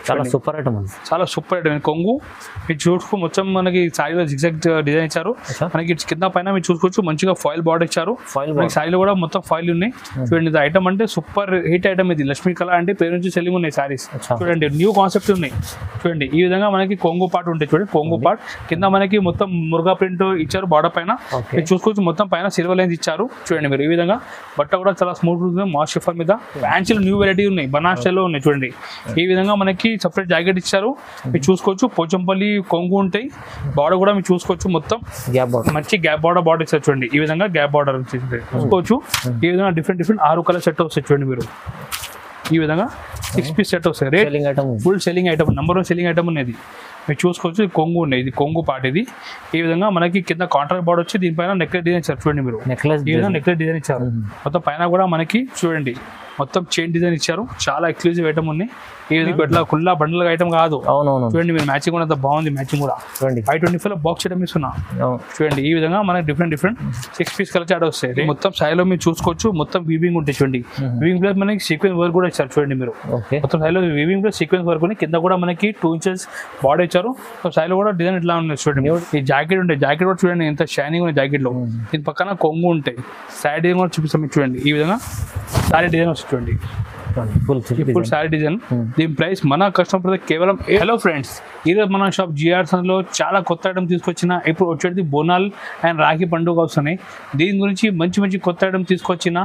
చాలా super item ఉంది, చాలా సూపర్ ఐటమ్. కొంగు మీరు చూసుకో మొత్తం మనకి సారీలో జిగ్జాగ్ డిజైన్ ఇచ్చారు. మనకి కింద పైన మీరు చూసుకోవచ్చు మంచిగా ఫాయిల్ బార్డర్ ఇచ్చారు. సారీలో కూడా మొత్తం ఫాయిల్ ఉన్నాయి. చూడండి ఇది ఐటమ్ అంటే సూపర్ హిట్ ఐటమ్. ఇది లక్ష్మీ కళ అంటే పేరు నుంచి సెల్లింగ్ ఉన్నాయి సారీస్. చూడండి న్యూ కాన్సెప్ట్ ఉన్నాయి. చూడండి ఈ విధంగా మనకి కొంగు పార్ట్ ఉంటాయి. చూడండి కొంగు పార్ట్ కింద మనకి మొత్తం మురుగా ప్రింట్ ఇచ్చారు. బార్డర్ పైన మీరు చూసుకోవచ్చు మొత్తం పైన సిల్వర్ లైన్స్ ఇచ్చారు. చూడండి మీరు ఈ విధంగా బట్ట కూడా చాలా స్మూత్ ఉంది. మాస్ షిఫర్ మీద ఫ్యాన్సీలో న్యూ వెరైటీ ఉన్నాయి, బనారస్ స్టైల్లో ఉన్నాయి. చూడండి ఈ విధంగా మనకి సపరేట్ జాకెట్ ఇచ్చారు. మీరు చూసుకోవచ్చు పోచంపల్లి కొంగు ఉంటాయి. బార్డర్ కూడా మీరు చూసుకోవచ్చు మొత్తం మంచి గ్యాప్ బార్డర్ ఇచ్చారు. చూడండి ఈ విధంగా గ్యాప్ బార్డర్ చూసుకోవచ్చు. ఈ విధంగా డిఫరెంట్ 6 కలర్ సెట్ వస్తాయి. చూడండి మీరు ఈ విధంగా 6 పీస్ సెట్ వస్తాయి. Rate full selling item, number 1 selling item ఉన్నది. మీరు చూసుకోవచ్చు కొంగు ఉన్నాయి. ఇది కొంగు పార్ట్. ఇది ఈ విధంగా మనకి కింద కాంట్రాక్ట్ బార్డర్ వచ్చి దీనిపైన నెక్లెస్ డిజైన్ ఇచ్చారు. చూడండి మీరు ఈ విధంగా నెక్లెస్ డిజైన్ ఇచ్చారు. మొత్తం పైన కూడా మనకి చూడండి మొత్తం చైన్ డిజైన్ ఇచ్చారు. చాలా ఎక్స్క్లూజివ్ ఐటమ్ ఉన్నాయి. ఈ విధంగా ఇట్లా కుల్లా బండల్ ఐటమ్ కాదు. చూడండి మీరు మ్యాచింగ్ కూడా బాగుంది. మ్యాచింగ్ కూడా 525 బాక్స్ ఐటమ్ ఇస్తున్నా. చూడండి ఈ విధంగా మనకి డిఫరెంట్ 6 పీస్ కలర్ చాట్ వస్తాయి. మొత్తం సాయిలో మీరు చూసుకోవచ్చు మొత్తం వీవింగ్ ఉంటాయి. చూడండి వీవింగ్ ప్లస్ మనకి సీక్వెన్స్ వర్క్ కూడా ఇచ్చారు. చూడండి మీరు మొత్తం సాయిలో వీవింగ్ ప్లస్ సీక్వెన్స్ వర్క్ ఉంది. కింద కూడా మనకి 2 ఇంచెస్ బార్డర్ ఇచ్చారు. సాయిలో కూడా డిజైన్ ఇట్లా ఉన్నాయి. చూడండి ఈ జాకెట్ ఉంటాయి. జాకెట్ కూడా చూడండి ఎంత షైనింగ్ ఉంది జాకెట్ లో. దీని పక్కన కొంగు ఉంటాయి. సైడ్ డిజైన్ కూడా చూపిస్తాం మీకు. చూడండి ఈ విధంగా సారీ డిజైన్ వస్తుంది. చూడండి ఫుల్ సారీ డిజైన్. దీని ప్రైస్ మన కస్టమర్ కేవలం. హలో ఫ్రెండ్స్, ఈరోజు మన షాప్ జిఆర్ లో చాలా కొత్త ఐటమ్ తీసుకొచ్చిన. ఇప్పుడు వచ్చేది బోనాల్ అండ్ రాఖీ పండుగ వస్తున్నాయి. దీని గురించి మంచి కొత్త ఐటమ్ తీసుకొచ్చిన.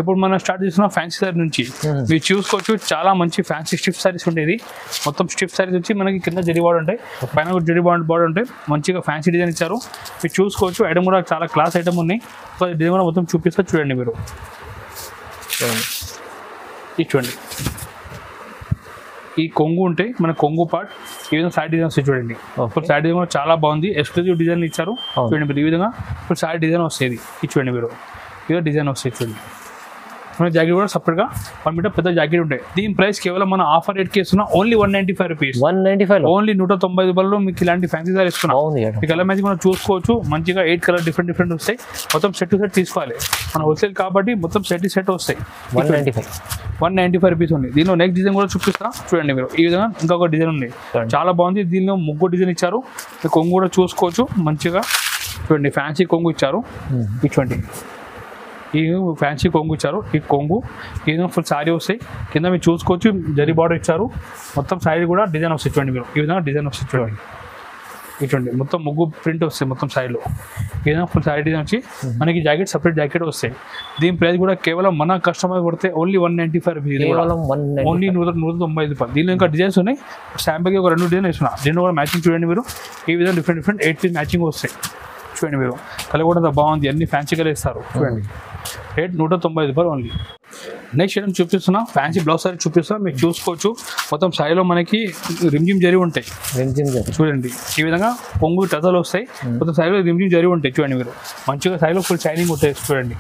ఇప్పుడు మనం స్టార్ట్ చేసిన ఫ్యాన్సీ సారీ నుంచి మీరు చూసుకోవచ్చు. చాలా మంచి ఫ్యాన్సీ స్టిఫ్ సారీస్ ఉండేది. మొత్తం స్టిఫ్ సారీస్ వచ్చి మనకి కింద జరీ బార్డర్ ఉంటాయి, పైన కూడా జరీ బార్డర్ ఉంటాయి. మంచిగా ఫ్యాన్సీ డిజైన్ ఇచ్చారు. మీరు చూసుకోవచ్చు. ఐటమ్ కూడా చాలా క్లాస్ ఐటమ్ ఉన్నాయి. డిజైన్ కూడా మొత్తం చూపిస్తారు. చూడండి మీరు చూడండి ఈ కొంగు ఉంటాయి. మన కొంగు పార్ట్ ఈ విధంగా సైడ్ డిజైన్ వస్తాయి. చూడండి ఇప్పుడు సైడ్ డిజైన్ కూడా చాలా బాగుంది. ఎక్స్క్లూజివ్ డిజైన్ ఇచ్చారు. చూడండి మీరు ఈ విధంగా ఇప్పుడు సైడ్ డిజైన్ వస్తుంది. ఇది చూడండి మీరు ఇదే డిజైన్ వస్తాయి. చూడండి మన జాకెట్ కూడా సపరేట్గా 1 మీటర్ పెద్ద జాకెట్ ఉంటాయి. దీని ప్రైస్ కేవలం మన ఆఫర్ రేట్ కేసున్నా ఓన్లీ 195 రూపీస్. 195 ఓన్లీ 190 రూపాయలు మీకు ఇలాంటి ఫ్యాన్సీ సారీ ఇస్తున్నాం. మీకు కలర్ మ్యాచింగ్ మనం చూసుకోవచ్చు. మంచిగా 8 కలర్ డిఫరెంట్ వస్తాయి. మొత్తం సెట్ టు సెట్ తీసుకోవాలి. మన హోల్సేల్ కాబట్టి మొత్తం సెట్ వస్తాయి. 195 రూపీస్ ఉంది. దీనిలో నెక్స్ట్ డిజైన్ కూడా చూపిస్తా. చూడండి మీరు ఈ విధంగా ఇంకొక డిజైన్ ఉంది. చాలా బాగుంది. దీనిలో ముగ్గు డిజైన్ ఇచ్చారు. కొంగు కూడా చూసుకోవచ్చు. మంచిగా చూడండి ఫ్యాన్సీ కొంగు ఇచ్చారు. ఇటువంటి ఈ ఫ్యాన్సీ కొంగు ఇచ్చారు. ఈ కొంగు ఈ విధంగా ఫుల్ శారీ వస్తాయి. కింద మీరు చూసుకోవచ్చు జరీ బార్డర్ ఇచ్చారు. మొత్తం శారీ కూడా డిజైన్ వస్తాయి. చూడండి మీరు ఈ విధంగా డిజైన్ వస్తాయి. చూడండి ఇటువంటి మొత్తం ముగ్గు ప్రింట్ వస్తాయి మొత్తం శారీలో. ఈ విధంగా ఫుల్ శారీ డిజైన్ వచ్చి మనకి జాకెట్ సపరేట్ జాకెట్ వస్తాయి. దీని ప్రైస్ కూడా కేవలం మన కస్టమర్ కొడితే ఓన్లీ 195 రూపీస్. ఓన్లీ 195 రూపాయలు. దీనిలో ఇంకా డిజైన్స్ ఉన్నాయి. శాంపుల్కి ఒక 2 డిజైన్ ఇస్తున్నా. దీనిలో కూడా మ్యాచింగ్ చూడండి మీరు ఈ విధంగా డిఫరెంట్ 8 పీస్ మ్యాచింగ్ వస్తాయి. చూడండి మీరు కలర్ కూడా బాగుంది. అన్ని ఫ్యాన్సీ కలర్ ఇస్తారు. చూడండి రేట్ 195 రూపాయలు ఓన్లీ. నెక్స్ట్ ఐటమ్ చూపిస్తున్నా. ఫ్యాన్సీ బ్లౌజ్ సారీ చూపిస్తున్నా. మీరు చూసుకోవచ్చు మొత్తం సారీలో మనకి రిమ్జిమ్ జరీ ఉంటాయి. చూడండి ఈ విధంగా పొంగు టజలు వస్తాయి. మొత్తం సారీలో రిమ్జిమ్ జరీ ఉంటాయి. చూడండి మీరు మంచిగా సారీలో ఫుల్ షైనింగ్ ఉంటాయి. చూడండి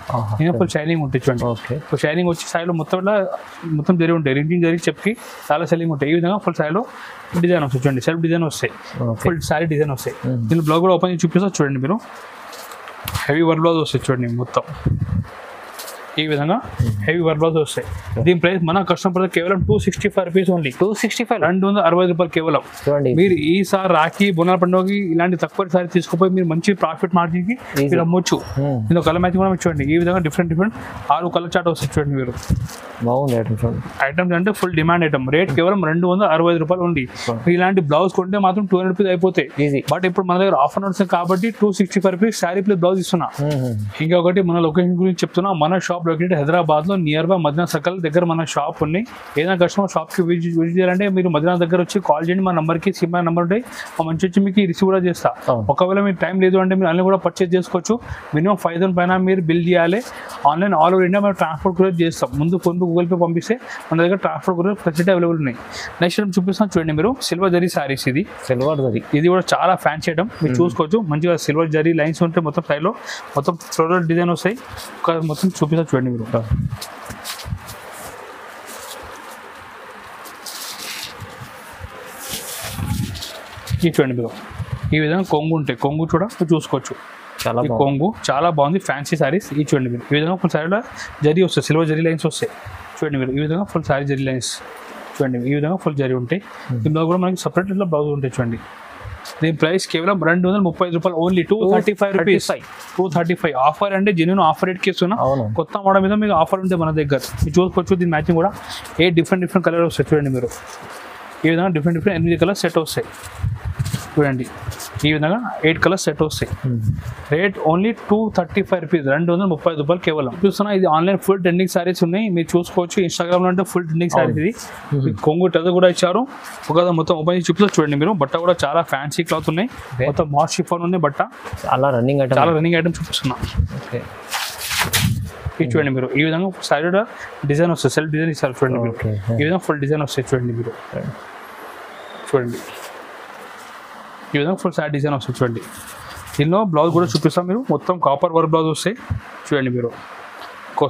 ఫుల్ షైనింగ్ ఉంటాయి. చూడండి ఫుల్ షైనింగ్ వచ్చి సారీలో మొత్తం జరీ ఉంటాయి. రిమ్జిమ్ జరీ చెప్పి చాలా సెల్లింగ్ ఉంటాయి. ఈ విధంగా ఫుల్ సారీలో డిజైన్ వస్తాయి. చూడండి సెల్ఫ్ డిజైన్ వస్తాయి. ఫుల్ సారీ డిజైన్ వస్తాయి. దీని బ్లౌజ్ కూడా ఓపెన్ చేసి చూపిస్తా. చూడండి మీరు హెవీ వర్క్ బ్లౌజ్ వస్తాయి. చూడండి మొత్తం ఈ విధంగా హెవీ వర్క్ బ్లౌజ్ వస్తాయి. దీని ప్రైస్ మన కస్టమర్ కేవలం 265 రూపీస్ ఓన్లీ. 260 రూపాయలు కేవలం. మీరు ఈసారి రాఖీ బోనాల పండుగకి ఇలాంటి తక్కువ సారీ తీసుకుపోయి మీరు మంచి ప్రాఫిట్ మార్జిన్ కి మీరు అమ్మొచ్చు. దీని కలర్ మ్యాచింగ్ కూడా చూడండి ఈ విధంగా డిఫరెంట్ 6 కలర్ చార్ట్ వస్తాయి. చూడండి మీరు బాగుంది ఐటమ్స్ అంటే ఫుల్ డిమాండ్ ఐటమ్. రేట్ కేవలం 265 రూపాయలు ఉంది. ఇలాంటి బ్లౌజ్ కొంటే మాత్రం 200 రూపీస్ అయిపోతాయి. బట్ ఇప్పుడు మన దగ్గర ఆఫర్ నడుస్తుంది కాబట్టి 265 రూపీస్ శారీ ప్లస్ బ్లౌజ్ ఇస్తున్నా. ఇంకొకటి మన లొకేషన్ గురించి చెప్తున్నా. మన షాప్ లొకేటెడ్ హైదరాబాద్ లో నియర్ బై మదీనా సర్కిల్ దగ్గర మన షాప్ ఉంది. ఏదైనా కస్టమర్ షాప్ కి విజిట్ చేయాలంటే మీరు మదీనా దగ్గర వచ్చి కాల్ చేయండి. మా నంబర్ కి సిమ్ నెంబర్ ఉంటాయి. మంచి వచ్చి మీకు రిసీవ్ కూడా చేస్తా. ఒకవేళ మీకు టైం లేదు అంటే మీరు ఆన్లైన్ కూడా పర్చేస్ చేసుకోవచ్చు. మినిమం 5,000 పైన మీరు బిల్ చేయాలి. ఆన్లైన్ ఆల్ ఓవర్ ఇండియా మేము ట్రాన్స్పోర్ట్ కూడా చేస్తాం. ముందు ఫోన్ గూగుల్ పే పంపిస్తే మన దగ్గర ట్రాన్స్పోర్ట్ కూడా ఫెసిలిటీ అవైలబుల్ ఉన్నాయి. నెక్స్ట్ చూపిస్తాను చూడండి మీరు సిల్వర్ జరీ సారీస్. ఇది సిల్వర్ జరీ. ఇది కూడా చాలా ఫ్యాన్సీ ఐటమ్. మీరు చూసుకోవచ్చు. మంచిగా సిల్వర్ జరీ లైన్స్ ఉంటాయి. మొత్తం సైడ్లో మొత్తం ఫ్లోరల్ డిజైన్ వస్తాయి. మొత్తం చూపిస్తా చూడండి మీరు. ఇది చూడండి మీరు ఈ విధంగా కొంగు ఉంటాయి. కొంగు కూడా చూసుకోవచ్చు. ఈ కొంగు చాలా బాగుంది. ఫ్యాన్సీ సారీస్. ఇది చూడండి మీరు ఈ విధంగా ఫుల్ సారీలో జరీ వస్తాయి. సిల్వర్ జరీ లైన్స్ వస్తాయి. చూడండి మీరు ఈ విధంగా ఫుల్ సారీ జరీ లైన్స్ చూడండి ఈ విధంగా ఫుల్ జరీ ఉంటాయి. దీనిలో కూడా మనకి సపరేట్ ఇట్లా బ్లౌజ్ ఉంటాయి చూడండి. దీని ప్రైస్ కేవలం 235 రూపాయలు ఓన్లీ 235 రూపీస్. 235 ఆఫర్ అంటే జెన్యూన్ ఆఫర్ రేట్కి ఇస్తున్నా. కొత్త మోడల్ మీద మీకు ఆఫర్ ఉంటే మన దగ్గర మీరు చూసుకోవచ్చు. దీని మ్యాచింగ్ కూడా డిఫరెంట్ కలర్ వస్తాయి చూడండి మీరు. ఈ విధంగా డిఫరెంట్ 8 కలర్ సెట్ వస్తాయి చూడండి. ఈ విధంగా 8 కలర్స్ సెట్ వస్తాయి. రేట్ ఓన్లీ 235 రూపీస్, 235 రూపాయలు కేవలం. చూస్తున్నా ఇది ఆన్లైన్ ఫుల్ ట్రెండింగ్ సారీస్ ఉన్నాయి, మీరు చూసుకోవచ్చు. ఇన్స్టాగ్రామ్ లో అంటే ఫుల్ ట్రెండింగ్ సారీస్ ఇది. కొంగు టెజర్ కూడా ఇచ్చారు. ఒక మొత్తం ఓపెన్ చేసి చూపిస్తా చూడండి మీరు. బట్ట కూడా చాలా ఫ్యాన్సీ క్లాత్ ఉన్నాయి, మొత్తం మాస్ షిఫాన్ ఉంది బట్ట. చాలా రన్నింగ్ ఐటమ్ చూపిస్తున్నా. ఇది చూడండి మీరు. ఈ విధంగా సైడ్ డిజైన్ వస్తుంది, సెల్ఫ్ డిజైన్ ఇస్తారు చూడండి మీరు. ఈ విధంగా ఫుల్ డిజైన్ వస్తాయి చూడండి మీరు. చూడండి ఈ విధంగా ఫుల్ సైడ్ డిజైన్ వస్తుంది చూడండి. దీనిలో బ్లౌజ్ కూడా చూపిస్తాం మీరు. మొత్తం కాపర్ వర్క్ బ్లౌజ్ వస్తాయి చూడండి మీరు.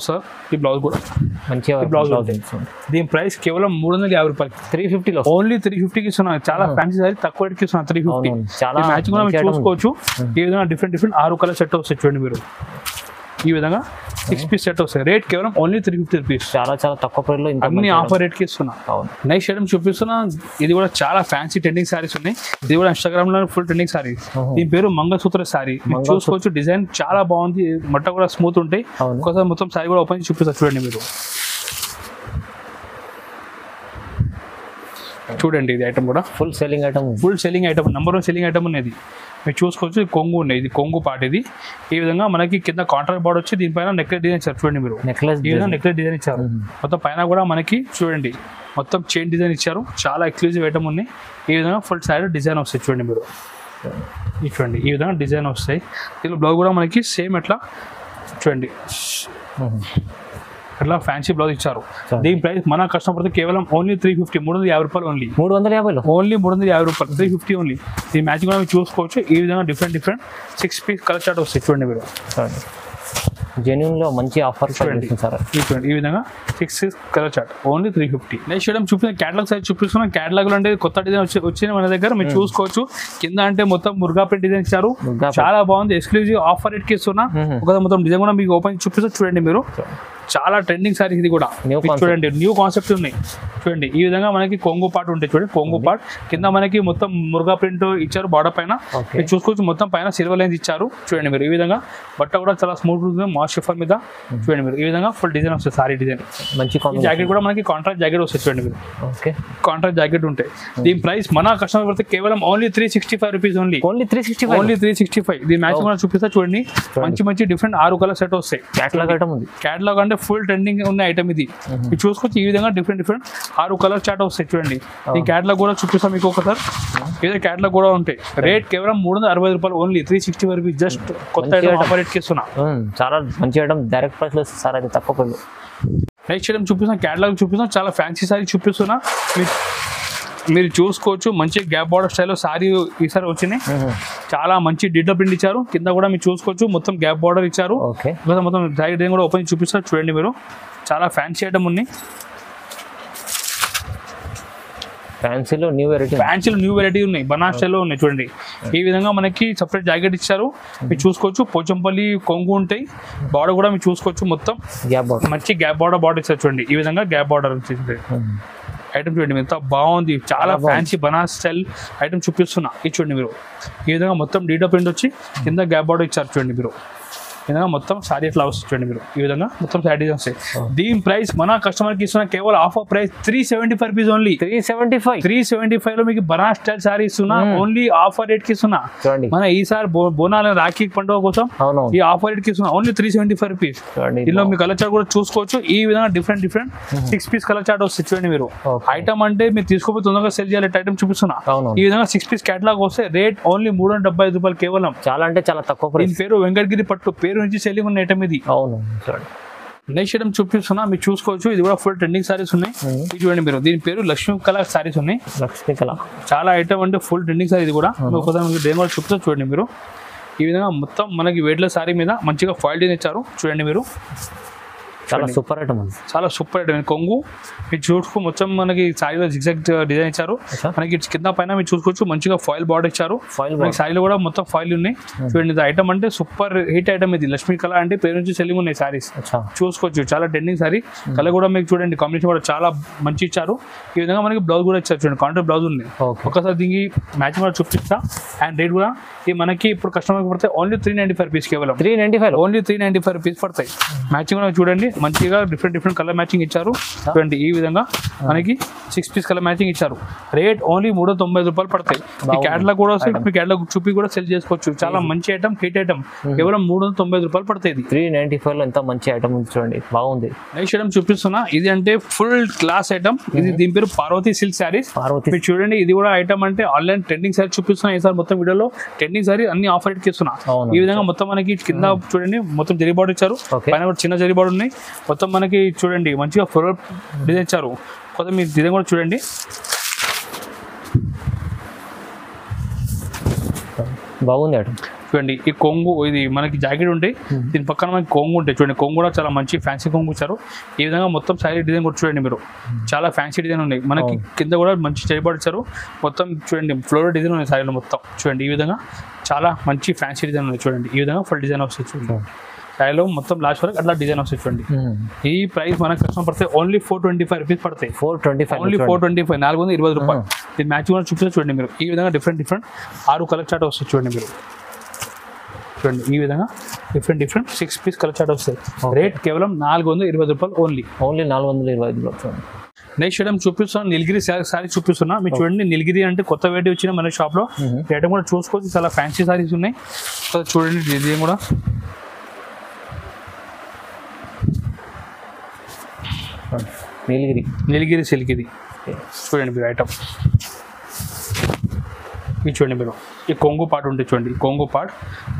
సార్ ఈ బ్లౌజ్ కూడా మంచిగా బ్లౌజ్. దీని ప్రైస్ కేవలం 350 రూపాయలు. 350లో ఓన్లీ 350కి ఇస్తున్నాను. చాలా ఫ్యాన్సీ సారీ తక్కువ రేట్కి ఇస్తున్నాను. 350 చాలా మ్యాచింగ్ కూడా మీరు చూసుకోవచ్చు. ఈ విధంగా డిఫరెంట్ 6 కలర్ సెట్ వస్తాయి చూడండి మీరు. ఈ విధంగా 6 పీస్ సెట్ వస్తాయి. రేట్ కేవలం ఓన్లీ 350 రూపీస్. చాలా తక్కువ ప్రైస్ లో అన్ని ఆఫర్ రేట్ కి ఇస్తున్నా. నెక్స్ట్ ఐటమ్ చూపిస్తున్నా. ఇది కూడా చాలా ఫ్యాన్సీ ట్రెండింగ్ సారీస్ ఉన్నాయి. ఇది కూడా ఇన్స్టాగ్రామ్ లో ఫుల్ ట్రెండింగ్ సారీ. దీని పేరు మంగళసూత్ర సారీ. చూసుకోవచ్చు. డిజైన్ చాలా బాగుంది, మట్ట కూడా స్మూత్ ఉంటాయి. ఒకసారి మొత్తం సారీ కూడా ఓపెన్ చేసి చూపిస్తా చూడండి మీరు. చూడండి ఇది ఐటమ్ కూడా full selling item number 1 selling item ఉన్నది. మీరు చూసుకోవచ్చు. కొంగు ఉన్నాయి, ఇది కొంగు పార్ట్. ఇది ఈ విధంగా మనకి కింద కాంట్రాక్ట్ బార్డర్ వచ్చి దీనిపైన నెక్లెస్ డిజైన్ ఇచ్చారు చూడండి మీరు. ఈ విధంగా నెక్లెస్ డిజైన్ ఇచ్చారు. మొత్తం పైన కూడా మనకి చూడండి మొత్తం చైన్ డిజైన్ ఇచ్చారు. చాలా ఎక్స్క్లూజివ్ ఐటమ్ ఉన్నాయి. ఈ విధంగా ఫుల్ సైడ్ డిజైన్ వస్తాయి చూడండి మీరు. చూడండి ఈ విధంగా డిజైన్ వస్తాయి. దీనిలో బ్లౌజ్ కూడా మనకి సేమ్ ఎట్లా చూడండి అట్లా ఫ్యాన్సీ బ్లౌజ్ ఇచ్చారు. దీని ప్రైస్ మన కస్టమర్ కేవలం ఓన్లీ 350, 350 రూపాయలు ఓన్లీ. 350 రూపాయలు, 350 ఓన్లీ. ఈ మ్యాచింగ్ కూడా మీరు చూసుకోవచ్చు. ఈ విధంగా డిఫరెంట్ 6 పీస్ కలర్ చార్ట్ వస్తాయి చూడండి మీరు. జెన్యూన్ లో మంచి ఆఫర్ చూడండి. ఈ విధంగా 6 colour chart only 350. Next item చూపిస్తున్న క్యాటలాగ్ సైజ్ చూపిస్తున్నాం. క్యాటలాగ్ లో అంటే కొత్త డిజైన్ వచ్చింది మన దగ్గర, మీరు చూసుకోవచ్చు. కింద అంటే మొత్తం మురుగా ప్రింట్ డిజైన్ ఇచ్చారు. చాలా బాగుంది, ఎక్స్క్లూజివ్ ఆఫర్ రేట్ కి ఇస్తున్నా. ఒక మొత్తం డిజైన్ కూడా మీకు ఓపెన్ చూపిస్తా చూడండి మీరు. చాలా ట్రెండింగ్ సారీస్. ఇది కూడా చూడండి న్యూ కాన్సెప్ట్ ఉన్నాయి చూడండి. ఈ విధంగా మనకి కొంగు పార్ట్ ఉంటాయి చూడండి. కొంగు పార్ట్ కింద మనకి మొత్తం మురుగా ప్రింట్ ఇచ్చారు. బార్డర్ పైన మీరు చూసుకోవచ్చు. మొత్తం పైన సిల్వర్ లైన్స్ ఇచ్చారు చూడండి మీరు. ఈ విధంగా బట్ట కూడా చాలా స్మూత్ ఉంటుంది, మాస్ షిఫాన్ మీద చూడండి మీరు. ఈ విధంగా ఫుల్ డిజైన్ వస్తుంది సారీ డిజైన్. మంచి జాకెట్ కూడా మనకి కాంట్రాక్ట్ జాకెట్ వస్తుంది చూడండి మీరు. కాంట్రాక్ట్ జాకెట్ ఉంటాయి. దీని ప్రైస్ మన కస్టమర్ పడితే కేవలం ఓన్లీ 365 రూపీస్ ఓన్లీ. 365. దీని మ్యాచింగ్ కూడా చూపిస్తా చూడండి. మంచి డిఫరెంట్ 6 కలర్ సెట్ వస్తాయి. క్యాటలాగ్ అంటే ఫుల్ ట్రెండింగ్ ఉన్న ఐటమ్ ఇది. మీరు చూసుకోవచ్చు. ఈ విధంగా డిఫరెంట్ 6 కలర్ చార్ట్ వస్తాయి చూడండి. ఈ క్యాటలాగ్ కూడా చూపిస్తాం మీకు ఒకసారి. ఏదో క్యాటలాగ్ కూడా ఉంటాయి. రేట్ కేవలం 360 రూపాయలు ఓన్లీ. 365 రూపీస్ జస్ట్ కొత్త ఆఫర్ రేట్ కి ఇస్తున్నా. చాలా మంచి ఐటమ్, డైరెక్ట్ ప్రైస్ లో సార్ అది తక్కువ. నెక్స్ట్ ఐటమ్ చూపిస్తున్నా. క్యాటలాగ్ చూపిస్తున్నా. చాలా ఫ్యాన్సీ సారీ చూపిస్తున్నా. మీరు చూసుకోవచ్చు. మంచి గ్యాప్ బార్డర్ స్టైల్లో సారీ ఈసారి వచ్చినాయి. చాలా మంచి డిజిటల్ ప్రింట్ ఇచ్చారు. కింద కూడా మీరు చూసుకోవచ్చు. మొత్తం గ్యాప్ బార్డర్ ఇచ్చారు. మొత్తం సైడ్ కూడా ఓపెన్ చూపిస్తారు చూడండి మీరు. చాలా ఫ్యాన్సీ ఐటమ్ ఉన్నాయి. ఫ్యాన్సీలో న్యూ వెరైటీ ఉన్నాయి. బనారస్ స్టైల్లో ఉన్నాయి చూడండి. ఈ విధంగా మనకి సపరేట్ జాకెట్ ఇచ్చారు. మీరు చూసుకోవచ్చు. పోచంపల్లి కొంగు ఉంటాయి. బార్డర్ కూడా మీరు చూసుకోవచ్చు. మొత్తం మంచి గ్యాప్ బార్డర్ ఇచ్చారు చూడండి. ఈ విధంగా గ్యాప్ బార్డర్ వచ్చేసి ఐటమ్ చూడండి. ఎంత బాగుంది, చాలా ఫ్యాన్సీ బనారస్ స్టైల్ ఐటమ్ చూపిస్తున్నా. ఇది చూడండి మీరు. ఈ విధంగా మొత్తం డీటో ప్రింట్ వచ్చి కింద గ్యాప్ బార్డర్ ఇచ్చారు చూడండి మీరు. ఈ విధంగా మొత్తం సారీ ఫ్లవర్స్ చూడండి మీరు. ఈ విధంగా మొత్తం సారీ వస్తాయి. దీని ప్రైస్ మన కస్టమర్ కి ఇస్తున్నా కేవలం ఆఫర్ ప్రైస్ 375 రూపీస్ ఓన్లీ. 375 లో మీకు బనారస్ స్టైల్ సారీ ఇస్తున్నా. ఓన్లీ ఆఫర్ రేట్ కి ఇస్తున్నా. మన ఈసారి బోనాల రాఖీ పండుగ కోసం ఈ ఆఫర్ రేట్ కి ఇస్తున్నా. Only 375 rupees. దీనిలో మీ కలర్ చార్ట్ కూడా చూసుకోవచ్చు. ఈ విధంగా డిఫరెంట్ 6 పీస్ కలర్ చార్ట్ వస్తుంది చూడండి మీరు. ఐటమ్ అంటే మీరు తీసుకోపోతే తొందరగా సెల్ చేయాలి ఐటమ్ చూపిస్తున్నా. ఈ విధంగా 6 పీస్ క్యాటలాగ్ వస్తే రేట్ ఓన్లీ 375 రూపాయలు కేవలం. చాలా అంటే చాలా తక్కువ. దీని పేరు వెంకటగిరి పట్టు. పేరు నుంచి సెల్లింగ్ ఉన్న ఐటమ్ ఇది. నెక్స్ట్ ఐటమ్ చూపిస్తున్నా. మీరు చూసుకోవచ్చు. ఇది కూడా ఫుల్ ట్రెండింగ్ సారీస్ ఉన్నాయి. ఇది చూడండి మీరు. దీని పేరు లక్ష్మీ కలర్ సారీస్ ఉన్నాయి. లక్ష్మీ కలర్ చాలా ఐటమ్ అంటే ఫుల్ ట్రెండింగ్ సారీ. ఇది కూడా ఒకసారి డేమో చూపిస్తా చూడండి మీరు. ఈ విధంగా మొత్తం మనకి వెయిట్లెస్ సారీ మీద మంచిగా ఫాయిల్ డిజైన్ ఇచ్చారు చూడండి మీరు. చాలా సూపర్ ఐటమ్ ఉంది, చాలా సూపర్ ఐటమ్. కొంగు మీరు చూసుకో మొత్తం మనకి సారీలో జిగ్జాగ్ డిజైన్ ఇచ్చారు. మనకి కింద పైన మీరు చూసుకోవచ్చు మంచిగా ఫాయిల్ బార్డర్ ఇచ్చారు. సారీలో కూడా మొత్తం ఫాయిల్ ఉన్నాయి. చూడండి ఇది ఐటమ్ అంటే సూపర్ హిట్ ఐటమ్. ఇది లక్ష్మీ కళ అంటే పేరు నుంచి సెల్లింగ్ ఉన్నాయి సారీస్ చూసుకోవచ్చు. చాలా ట్రెండింగ్ సారీ. కలర్ కూడా మీకు చూడండి కాంబినేషన్ కూడా చాలా మంచి ఇచ్చారు. ఈ విధంగా మనకి బ్లౌజ్ కూడా ఇచ్చారు. చూడండి కాంట్రాస్ట్ బ్లౌజ్ ఉంది. ఒకసారి దీనికి మ్యాచింగ్ కూడా చూపిస్తా. అండ్ రేట్ కూడా ఈ మనకి ఇప్పుడు కస్టమర్ పడతాయి ఓన్లీ 395 రూపీస్. కేవలం 395 ఓన్లీ 395 రూపీస్ పడతాయి. మ్యాచింగ్ కూడా చూడండి మంచిగా డిఫరెంట్ కలర్ మ్యాచింగ్ ఇచ్చారు. చూడండి ఈ విధంగా మనకి 6 పీస్ కలర్ మ్యాచింగ్ ఇచ్చారు. రేట్ ఓన్లీ 390 రూపాయలు పడతాయి. ఈ క్యాటలాగ్ కూడా మీ క్యాటలాగ్ చూపి కూడా సెల్ చేసుకోవచ్చు. చాలా మంచి ఐటమ్, హిట్ ఐటమ్. కేవలం 390 రూపాయలు పడతాయి. 395 లో ఎంత మంచి ఐటమ్ ఉంది చూడండి, బాగుంది. నెక్స్ట్ ఐటమ్ చూపిస్తున్నా. ఇది అంటే ఫుల్ క్లాస్ ఐటమ్. ఇది దీని పేరు పార్వతి సిల్క్ శారీస్. మీరు చూడండి ఇది కూడా ఐటమ్ అంటే ఆన్లైన్ ట్రెండింగ్ సారీ చూపిస్తున్నా. ఈసారి మొత్తం వీడియోలో ట్రెండింగ్ సారీ అన్ని ఆఫర్ రేట్కి ఇస్తున్నా. ఈ విధంగా మొత్తం మనకి కింద చూడండి మొత్తం జరీ బార్డర్ ఇచ్చారు. పైన కూడా చిన్న జరీ బార్డర్ ఉన్నాయి. మొత్తం మనకి చూడండి మంచిగా ఫ్లోరల్ డిజైన్ ఇచ్చారు. కొత్త మీరు డిజైన్ కూడా చూడండి బాగుంది ఐటమ్. చూడండి ఈ కొంగు ఇది మనకి జాకెట్ ఉంటాయి. దీని పక్కన మనకి కొంగు ఉంటాయి. చూడండి కొంగు కూడా చాలా మంచి ఫ్యాన్సీ కొంగు ఇచ్చారు. ఈ విధంగా మొత్తం శారీ డిజైన్ కూడా చూడండి మీరు. చాలా ఫ్యాన్సీ డిజైన్ ఉన్నాయి. మనకి కింద కూడా మంచి చేయబడి ఇచ్చారు. మొత్తం చూడండి ఫ్లోరల్ డిజైన్ ఉన్నాయి శారీలో మొత్తం. చూడండి ఈ విధంగా చాలా మంచి ఫ్యాన్సీ డిజైన్ ఉన్నాయి. చూడండి ఈ విధంగా ఫుల్ డిజైన్ వస్తుంది. చూడండి శారీలో మొత్తం లాస్ట్ వరకు అట్లా డిజైన్ వస్తుంది. చూడండి ఈ ప్రైస్ మనకు కస్టమర్ పడతాయి ఓన్లీ 425 రూపీస్ పడతాయి. 425 ఓన్లీ 425 420 రూపాయలు. ఇది మ్యాచింగ్ కూడా చూపిస్తే చూడండి మీరు. ఈ విధంగా డిఫరెంట్ 6 కలర్ చార్ట్ వస్తుంది. చూడండి మీరు చూడండి ఈ విధంగా డిఫరెంట్ 6 పీస్ కలర్ చార్ట్ వస్తాయి. రేట్ కేవలం 420 రూపాయలు ఓన్లీ 425 రూపాయలు. నెక్స్ట్ ఐటమ్ చూపిస్తున్నా. నీలగిరి సారీ చూపిస్తున్నా. మీరు చూడండి నీలగిరి అంటే కొత్త వెరైటీ వచ్చిన మన షాప్ లో. ఐటమ్ కూడా చూసుకోవచ్చు. చాలా ఫ్యాన్సీ సారీస్ ఉన్నాయి. చూడండి డిజైన్ కూడా నీలగిరి సిల్క్. ఇది చూడండి మీరు ఐటమ్. ఇది చూడండి మీరు. ఈ కొంగు పార్ట్ ఉంటుంది. చూడండి కొంగు పార్ట్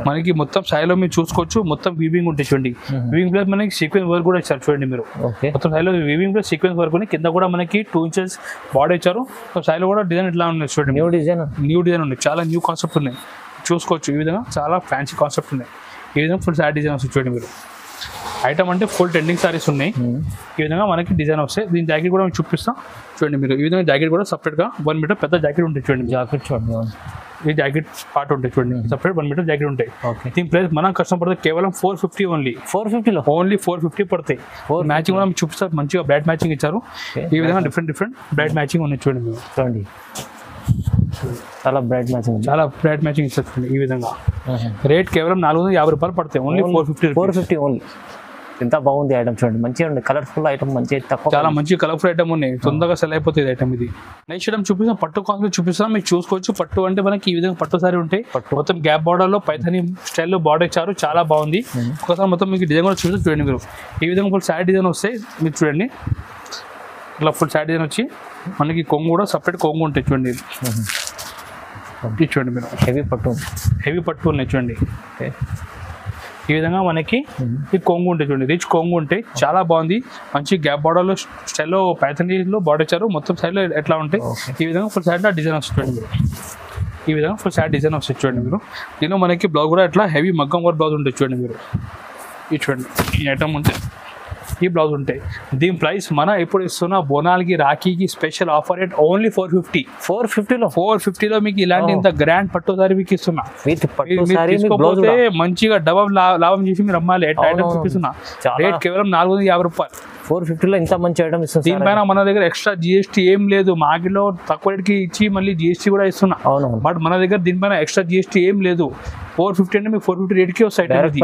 మనకి మొత్తం సాయిలో మీరు చూసుకోవచ్చు. మొత్తం వీవింగ్ ఉంటుంది. చూడండి వీవింగ్ ప్లస్ మనకి సీక్వెన్స్ వర్క్ కూడా ఇచ్చారు. చూడండి మీరు మొత్తం సాయిలో వీవింగ్ ప్లస్ సీక్వెన్స్ వర్క్ ఉంది. కింద కూడా మనకి 2 ఇంచెస్ బార్డర్ ఇచ్చారు. సాయిలో కూడా డిజైన్ ఇట్లా ఉన్నాయి. చూడండి న్యూ డిజైన్ ఉన్నాయి. చాలా న్యూ కాన్సెప్ట్ ఉన్నాయి చూసుకోవచ్చు. ఈ విధంగా చాలా ఫ్యాన్సీ కాన్సెప్ట్ ఉన్నాయి. ఈ విధంగా ఫుల్ సారీ డిజైన్ వస్తుంది. చూడండి మీరు ఐటమ్ అంటే ఫుల్ ట్రెండింగ్ సారీస్ ఉన్నాయి. ఈ విధంగా మనకి డిజైన్ వస్తాయి. దీని జాకెట్ కూడా చూపిస్తాం. చూడండి మీరు ఈ విధంగా జాకెట్ కూడా సపరేట్గా 1 మీటర్ పెద్ద జాకెట్ ఉంటుంది. చూడండి జాకెట్ చూడండి. ఈ జాకెట్ పార్ట్ ఉంటుంది. చూడండి సపరేట్ 1 మీటర్ జాకెట్ ఉంటాయి. దీని ప్రైస్ మన కస్టమర్ పడితే కేవలం 450 ఓన్లీ. 450లో ఓన్లీ 450 పడతాయి. మ్యాచింగ్ కూడా మీకు చూపిస్తారు. మంచిగా బ్రైట్ మ్యాచింగ్ ఇచ్చారు. ఈ విధంగా డిఫరెంట్ బ్రైట్ మ్యాచింగ్ ఉన్నాయి. చూడండి మీరు చూడండి చాలా బ్రైట్ మ్యాచింగ్ ఇచ్చారు. ఈ విధంగా రేట్ కేవలం 450 రూపాయలు పడతాయి. Only 450 only. ఎంత బాగుంది ఐటమ్ చూడండి. మంచిగా ఉంది. కలర్ఫుల్ ఐటమ్ మంచి తక్కువ. చాలా మంచి కలర్ఫుల్ ఐటమ్ ఉన్నాయి. తొందరగా సెల్ అయిపోతుంది ఐటమ్. ఇది నెక్స్ట్ ఐటమ్ చూపిస్తాం. పట్టు కాన్సెప్ట్ చూపిస్తాం. మీకు చూసుకోవచ్చు. పట్టు అంటే మనకి ఈ విధంగా పట్టు సారీ ఉంటాయి. మొత్తం గ్యాప్ బార్డర్ లో పైథానీ స్టైల్లో బార్డర్ ఇచ్చారు. చాలా బాగుంది. ఒకసారి మొత్తం మీకు డిజైన్ కూడా చూపిస్తే చూడండి మీరు. ఈ విధంగా ఫుల్ శారీ డిజైన్ వస్తాయి. మీరు చూడండి ఇట్లా ఫుల్ శారీ డిజైన్ వచ్చి మనకి కొంగు కూడా సపరేట్ కొంగు ఉంటాయి. చూడండి చూడండి మీరు హెవీ పట్టు ఉన్నాయి. చూడండి ఈ విధంగా మనకి ఈ కొంగు ఉంటాయి. చూడండి రిచ్ కొంగు ఉంటాయి. చాలా బాగుంది. మంచి గ్యాప్ బార్డర్లో స్టైల్లో ప్యాథనీలో బార్డర్ ఇచ్చారు. మొత్తం సైడ్లో ఎట్లా ఉంటాయి. ఈ విధంగా ఫుల్ సైడ్లో డిజైన్ వస్తుంది. మీరు ఈ విధంగా ఫుల్ సైడ్ డిజైన్ వస్తుంది. చూడండి మీరు. దీనిలో మనకి బ్లౌజ్ కూడా ఎట్లా హెవీ మగ్గం వర్క్ బ్లౌజ్ ఉంటుంది. చూడండి మీరు ఈ చూడండి ఈ ఐటమ్ ఉంటే ఈ బ్లౌజ్ ఉంటాయి. దీని ప్రైస్ మన ఇప్పుడు ఇస్తున్న బోనాలకి రాఖీకి స్పెషల్ ఆఫర్ రేట్ ఓన్లీ 450లో మీకు ఇలాంటి ఇంత గ్రాండ్ పట్టు సారీ మీకు ఇస్తున్నా. తీసుకోకపోతే మంచిగా డబల్ లాభం చేసి మీరు అమ్మాలి. ఐటమ్ చూపిస్తున్నా. రేట్ కేవలం 450 రూపాయలు. 450లో ఇంత మంచి ఐటమ్ ఇస్తుంది. దీనిపైన మన దగ్గర ఎక్స్ట్రా జిఎస్టీ ఏం లేదు. మార్కెట్లో తక్కువ రేట్కి ఇచ్చి మళ్ళీ జిఎస్టీ కూడా ఇస్తున్నా. బట్ మన దగ్గర దీనిపైన ఎక్స్ట్రా జిఎస్టీ ఏం లేదు. 450 అంటే మీకు 450 రేట్కి వస్తాయి. డైరెక్ట్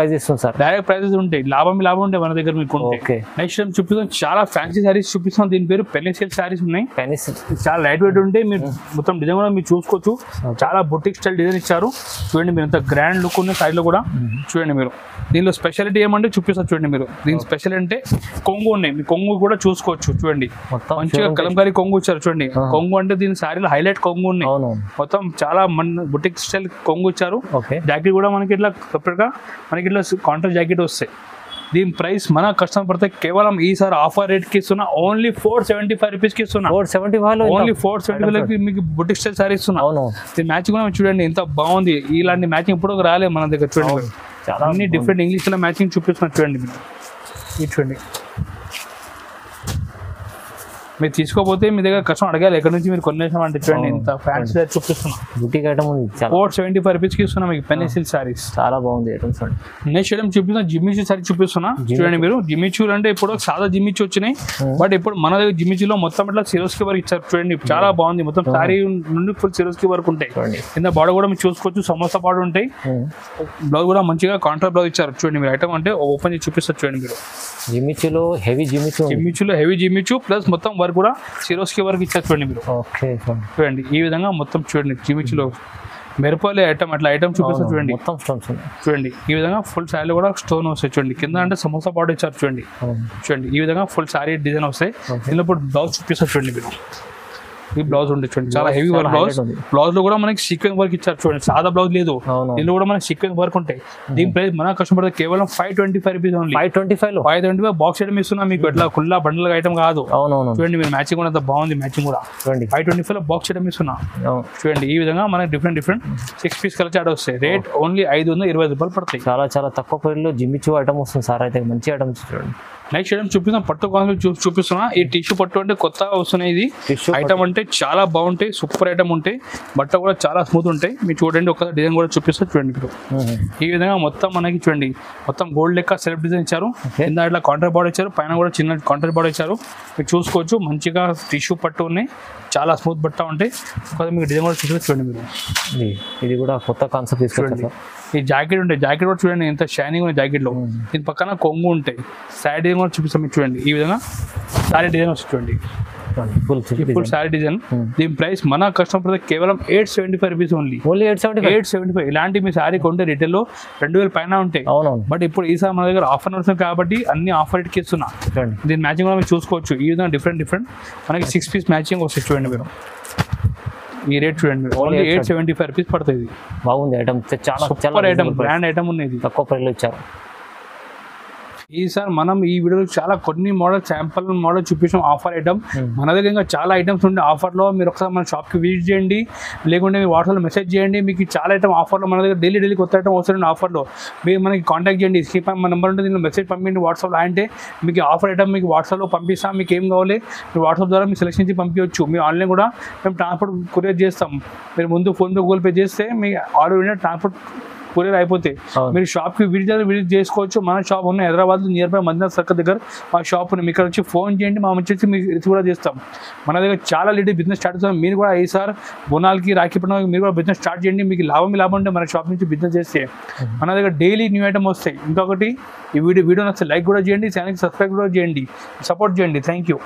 ప్రైజెస్ ఉంటాయి. లాభం ఉంటాయి మన దగ్గర మీకు. నెక్స్ట్ టైం చూపిస్తాం. చాలా ఫ్యాన్సీ శారీస్ చూపిస్తాం. దీని పేరు పెన్నీ సిల్క్ శారీస్ ఉన్నాయి. చాలా లైట్ వెయిట్ ఉంటాయి. మీరు మొత్తం డిజైన్ కూడా మీరు చూసుకోవచ్చు. చాలా బొటిక్ స్టైల్ డిజైన్ ఇచ్చారు. చూడండి మీరు ఎంత గ్రాండ్ లుక్ ఉన్న సైడ్ లో కూడా. చూడండి మీరు దీనిలో స్పెషాలిటీ ఏమంటే చూపిస్తారు. చూడండి మీరు దీని స్పెషల్ అంటే కొంగు ఉన్నాయి. మీ కొంగు కూడా చూసుకోవచ్చు. చూడండి మంచిగా కలంకారీ కొంగు ఇచ్చారు. చూడండి కొంగు అంటే దీని శారీలో హైలైట్ కొంగు ఉన్నాయి. మొత్తం చాలా బొటిక్ స్టైల్ కొంగు ఇచ్చారు. జాకెట్ కూడా మనకి ఇట్లా సపరేట్ గా మనకి ఇట్లా కాంట్రాస్ట్ జాకెట్ వస్తాయి. దీని ప్రైస్ మన కస్టమర్ పడితే కేవలం ఈసారి ఆఫర్ రేట్ కి ఇస్తున్నా. ఓన్లీ 475 రూపీస్ కి ఇస్తున్నా. 475 ఓన్లీ 475 మీకు బుటిక్ స్టైల్ సారీ ఇస్తున్నా. దీని మ్యాచింగ్ కూడా చూడండి ఎంత బాగుంది. ఇలాంటి మ్యాచింగ్ ఇప్పుడు రాలేదు మన దగ్గర. చూడండి అన్ని డిఫరెంట్ ఇంగ్లీష్ లో మ్యాచింగ్ చూపిస్తున్నా. చూడండి మీరు ఇది చూడండి మీరు తీసుకోపోతే మీ దగ్గర కష్టం అడగాలి ఎక్కడి నుంచి మీరు కొనేసామంటే చూడండి ఇంత ఫ్యాన్సీ చూపిస్తున్నాం. బుటీక్ ఐటమ్ ఉంది, 475 రూపీస్కి ఇస్తున్నాం మీకు పెన్నీ సిల్క్ సారీస్. చాలా బాగుంది ఐటమ్స్ అండి. నెక్స్ట్ ఐటమ్ చూపిస్తున్నా జిమ్మిచూ సారీ చూపిస్తున్నా చూడండి మీరు. జిమ్మిచూ అంటే ఇప్పుడు సాదా జిమ్మిచూ వచ్చినాయి, బట్ ఇప్పుడు మన దగ్గర జిమ్మిచూలో మొత్తం ఇట్లా సిరోస్కి వరకు ఇచ్చారు చూడండి. చాలా బాగుంది, మొత్తం సారీ నుండి ఫుల్ సిరోస్కి వరకు ఉంటాయి. కింద బాడీ కూడా మీరు చూసుకోవచ్చు, సమోసా బాడీ ఉంటాయి. బ్లౌజ్ కూడా మంచిగా కాంట్రాస్ట్ బ్లౌజ్ ఇచ్చారు చూడండి మీరు. ఐటమ్ అంటే ఓపెన్ చేసి చూపిస్తారు చూడండి మీరు. జిమ్మిచూలో హెవీ జిమ్మిచూ ప్లస్ మొత్తం వర్క్ కూడా సిరోస్కి వరకు ఇచ్చారు చూడండి మీరు. ఓకే చూడండి ఈ విధంగా మొత్తం చూడండి జిమ్మిచూలో మెరుపలే ఐటమ్ అట్లా ఐటమ్ చూపిస్తారు చూడండి. మొత్తం స్టోన్స్ చూడండి ఈ విధంగా ఫుల్ శారీ కూడా స్టోన్ వస్తాయి చూడండి. కింద అంటే సమోసా బాడీ ఇచ్చారు చూడండి. చూడండి ఈ విధంగా ఫుల్ శారీ డిజైన్ వస్తాయి. దీనిలో ఇప్పుడు బ్లౌజ్ చూపిస్తారు చూడండి మీరు. ఈ బ్లౌజ్ ఉంటుంది చూడండి, చాలా హెవీ వర్క్ బ్లౌజ్. బ్లౌజ్ లో కూడా మనకి సీక్వెన్స్ వర్క్ ఇచ్చారు చూడండి, సాదా బ్లౌజ్ లేదు. దీనిలో కూడా మనకి సీక్వెన్స్ వర్క్ ఉంటాయి. దీని ప్రైస్ మన కస్టమర్ కేవలం 525 రూపీస్ ఓన్లీ. 525 బాక్స్ ఐటమ్ ఇస్తున్నా మీకు. ఎట్లా కుల్లా బండల్ ఐటమ్ కాదు. చూడండి మీరు మ్యాచింగ్ కూడా బాగుంది, మ్యాచింగ్ కూడా 525 బాక్స్ ఐటమ్ ఇస్తున్నా. చూడండి ఈ విధంగా మనకి డిఫరెంట్ 6 పీస్ కలర్ చాట్ వస్తాయి. రేట్ ఓన్లీ 520 రూపాయలు పడతాయి. చాలా తక్కువ ప్రైస్లో జిమ్మిచూ ఐటమ్ వస్తుంది సార్. అయితే మంచి ఐటమ్స్ చూడండి. నెక్స్ట్ ఐటమ్ చూపిస్తున్నా, పట్టు కాన్సెప్ట్ చూపిస్తున్నా. ఈ టిష్యూ పట్టు అంటే కొత్తగా వస్తున్నాయి. ఇది ఐటమ్ అంటే చాలా బాగుంటాయి, సూపర్ ఐటమ్ ఉంటాయి. బట్ట కూడా చాలా స్మూత్ ఉంటాయి. మీరు చూడండి ఒక డిజైన్ కూడా చూపిస్తా చూడండి మీరు. ఈ విధంగా మొత్తం మనకి చూడండి మొత్తం గోల్డ్ లెక్క సెల్ఫ్ డిజైన్ ఇచ్చారు. కింద ఇట్లా కాంట్రాస్ట్ బాడీ ఇచ్చారు, పైన కూడా చిన్న కాంట్రాస్ట్ బాడీ ఇచ్చారు. మీరు చూసుకోవచ్చు మంచిగా టిష్యూ పట్టు ఉన్నాయి, చాలా స్మూత్ బట్ట ఉంటాయి. మీకు డిజైన్ కూడా చూసి చూడండి మీరు. ఇది కూడా కొత్త కాన్సెప్ట్ తీసుకుంటారు. ఈ జాకెట్ ఉంటాయి, జాకెట్ కూడా చూడండి ఎంత షైనింగ్ ఉంది జాకెట్ లో. దీని పక్కన కొంగు ఉంటాయి. సారీ డిజైన్ కూడా చూపిస్తాం మీకు చూడండి. ఈ విధంగా సారీ డిజైన్ వస్తుంది చూడండి, ఫుల్ సారీ డిజైన్. దీని ప్రైస్ మన కస్టమర్ కేవలం 875 రూపీస్ ఓన్లీ. 875. ఇలాంటి మీ సారీ కొంటే రిటైల్ లో 2000 పైన ఉంటాయి. బట్ ఇప్పుడు ఈసారి మన దగ్గర ఆఫర్ నడుస్తుంది కాబట్టి అన్ని ఆఫర్ రేట్కి ఇస్తున్నా. దీని మ్యాచింగ్ కూడా మీరు చూసుకోవచ్చు. ఈ విధంగా డిఫరెంట్ మనకి 6 పీస్ మ్యాచింగ్ వస్తుంది చూడండి మీరు. ఈ రేట్ చూడండి ఓన్లీ 875 రూపీస్ పడుతుంది. బాగుంది ఐటమ్, చాలా ఐటమ్, బ్రాండ్ ఐటమ్ ఉన్నది, తక్కువ ప్రైస్లో ఇచ్చారు. ఈసారి మనం ఈ వీడియోలో చాలా కొన్ని మోడల్ శాంపుల్ మోడల్ చూపించాం ఆఫర్ ఐటమ్. మన దగ్గర ఇంకా చాలా ఐటమ్స్ ఉండే ఆఫర్లో. మీరు ఒకసారి మన షాప్కి విజిట్ చేయండి, లేకుంటే మీ వాట్సాప్లో మెసేజ్ చేయండి. మీకు చాలా ఐటమ్ ఆఫర్లో మన దగ్గర డైలీ కొత్త ఐటమ్ వస్తుంది ఆఫర్లో. మీరు మనకి కాంటాక్ట్ చేయండి, స్క్రీన్ పై మన నెంబర్ ఉంటుంది, దీనిలో మెసేజ్ పంపించండి వాట్సాప్లో. అంటే మీకు ఆఫర్ ఐటమ్ మీకు వాట్సాప్లో పంపిస్తాం. మీకు ఏం కావాలి మీ వాట్సాప్ ద్వారా మీరు సెలెక్షన్ చేసి పంపించవచ్చు. మీరు ఆన్లైన్ కూడా మేము ట్రాన్స్పోర్ట్ కొరియర్ చేస్తాం. మీరు ముందు ఫోన్పే గూగుల్ పే చేస్తే మీ ఆర్డర్ ట్రాన్స్పోర్ట్ కొరియర్ అయిపోతే మీరు షాప్కి విజిట్ చేసుకోవచ్చు. మన షాప్ ఉన్న Hyderabad near by Madina circle దగ్గర మా షాప్ ఉంది. మీకు వచ్చి ఫోన్ చేయండి, మా వచ్చేసి మీకు రిసీవ్ కూడా చేస్తాం. మన దగ్గర చాలా లేడీ బిజినెస్ స్టార్ట్ చేస్తాం. మీరు కూడా ఈసారి బోనాలకి రాఖీ పండుగకి మీరు కూడా బిజినెస్ స్టార్ట్ చేయండి. మీకు లాభం ఉంటే మన షాప్ నుంచి బిజినెస్ చేస్తే మన దగ్గర డైలీ న్యూ ఐటమ్ వస్తాయి. ఇంకొకటి ఈ వీడియో నచ్చితే లైక్ కూడా చేయండి, ఛానల్కి సబ్స్క్రైబ్ కూడా చేయండి, సపోర్ట్ చేయండి. Thank you.